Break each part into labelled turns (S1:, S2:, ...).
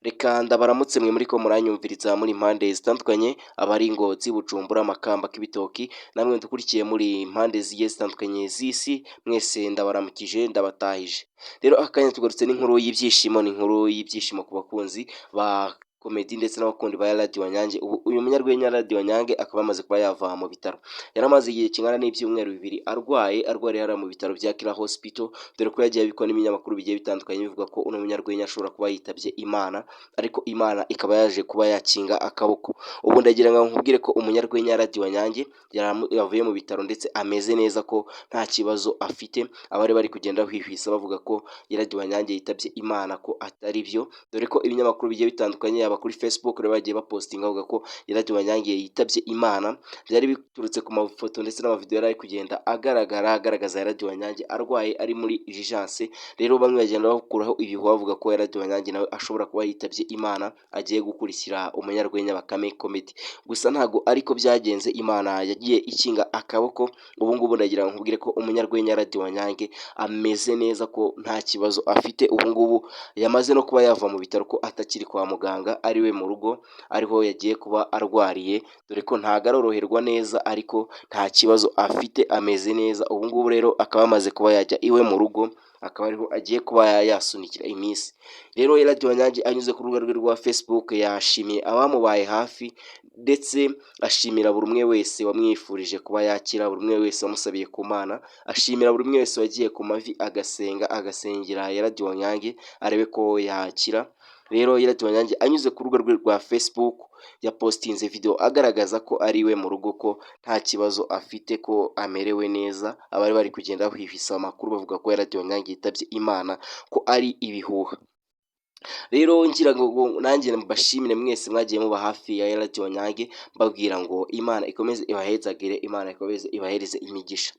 S1: Reka ndabaramutse mwe muriko muranyumviriza muri impande zitandukanye, abari Ngozi, Bujumbura, Makamba, Kibitoki, namwe dukurikiye muri impande zigiye zitandukanye z'isi, mwese ndabaramukije ndabatahije. Rero akanya tugarutse n'inkuru y'ivyishimo, n'inkuru y'ivyishimo ku bakunzi ba komedi ndetse n'abakundi ba Radio Nyange. Ubu uyu munyarwenya Radio Nyange akaba amaze kuba yava mu bitaro. Yaramaze igihe kingana n'ivyumweru bibiri arwariye hariya mu bitaro vya Kira Hospital, dore ko yagiye abikwa n'ibinyamakuru bigiye bitandukanye bivuga ko uno munyarwenya ashobora kuba yitavye Imana, ariko Imana ikaba yaje kuba yakinga akaboko. Ubu ndagira ngo nkubwire ko umunyarwenya Radio Nyange yavuye mu bitaro ndetse ameze neza, ko nta kibazo afite. Abari bari kugenda hwihwisa bavuga ko Radio Nyange yitavye Imana ko atari byo, dore ko ibinyamakuru bigiye bitandukanye yaba kuri Facebook rero bagiye bapostinga bavuga ko Radio Nyange yitavye Imana. Byari biturutse ku mafoto ndetse n'amavideo yari ari kugenda agaragaza Radio Nyange arwaye ari muri urgence. Rero bamwe bagenda bakuraho ibihuha bavuga ko Radio Nyange nawe ashobora kuba yitavye Imana, agiye gukurikira umunyarwenya Bakame Comedy. Gusa ntago ariko byagenze, Imana yagiye ikinga akaboko. Ubu ngubu ndagira ngo nkubwire ko umunyarwenya Radio Nyange ameze neza, ko nta kibazo afite. Ubu ngubu yamaze no kuba yava mu bitaro, ko atakiri kwa muganga, ari we mu rugo ariho yagiye kuba arwariye, dore ko ntago aroroherwa neza, ariko nta kibazo afite, ameze neza. Ubu ngubu rero akaba amaze kuba yajya iwe mu rugo, akaba ariho agiye kuba yasunikira iminsi. Rero Radio Nyange anyuze ku rubuga rwe rwa Facebook yashimiye abamubaye hafi, ndetse ashimira buri umwe wese wamwifurije kuba yakira, buri umwe wese wamusabiye ku Mana, ashimira buri umwe wese wagiye ku mavi agasengera Radio Nyange arebe ko yakira. Rero Radio Nyange anyuze ku rubuga rwe rwa Facebook yapostinze video agaragaza ko ari we mu rugo, ko nta kibazo afite, ko amerewe neza. Abari bari kugenda bahwihwisa amakuru bavuga ko Radio Nyange yitavye Imana ko ari ibihuha. Rero ngira ngo nanjye mbashimire mwese mwagiye muba hafi ya Radio Nyange, mbabwira ngo Imana ikomeze ibahezagire, Imana ikomeze ibahereze imigisha.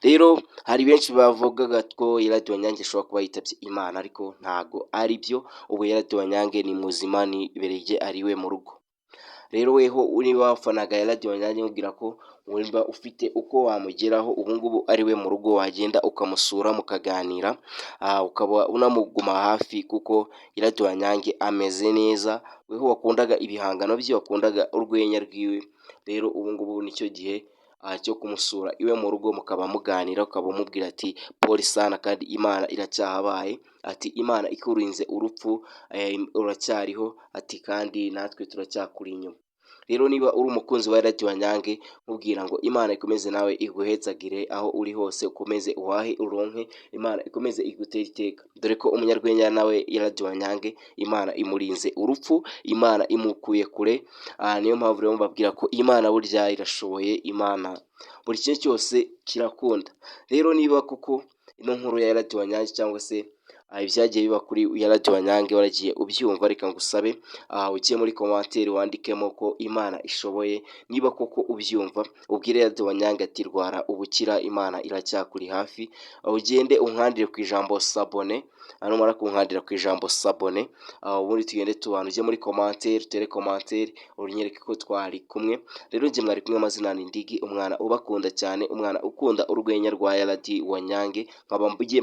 S1: Rero hari benshi bavugaga ko Radio Nyange ashobora kuba yitavye Imana, ariko ntago ari byo. Ubu Radio Nyange ni muzima, ni berege ari we mu rugo. Rero weho uri wafanaga Radio Nyange nkubwira ko wumva ufite uko wamugeraho, ubu ngubu ari we mu rugo, wagenda ukamusura mukaganira, ukaba unamuguma hafi, kuko Radio Nyange ameze neza. Weho wakundaga ibihangano bye, wakundaga urwenya rwiwe, rero ubu ngubu nicyo gihe cyo kumusura iwe mu rugo, mukaba muganira, ukaba umubwira ati poli sana, kandi Imana iracyahabaye, ati Imana ikurinze urupfu, uracyariho, ati kandi natwe turacyakuri inyuma. Rero niba uri umukunzi wa Radio Nyange, nkubwira ngo Imana ikomeze nawe iguhezagire aho uri hose, ukomeze uhahe uronke, Imana ikomeze igutera iteka, dore ko umunyarwenya nawe Radio Nyange Imana imurinze urupfu, Imana imukuye kure. Niyo mpamvu rero mbabwira ko Imana burya irashoboye, Imana buri kintu cyose kirakunda. Rero niba koko ino nkuru ya Radio Nyange cyangwa se ibyagiye biba kuri ya Radio Nyange waragiye ubyumva, reka ngusabe ugiye muri commentaire wandikemo ko Imana ishoboye. Niba koko ubyumva, ubwire Radio Nyange ati rwara ubukira, Imana iracyakuri hafi. Ugende unkandire ku ijambo sabone, numara kunkandira ku ijambo sabone, ubundi tugende tubana. Ujye muri commentaire, utere commentaire, unyereke ko twari kumwe. Rero njye mwari kumwe, amazina ni Ndigi, umwana ubakunda cyane, umwana ukunda urwenya rwa Radio Nyange, nkaba mbugiye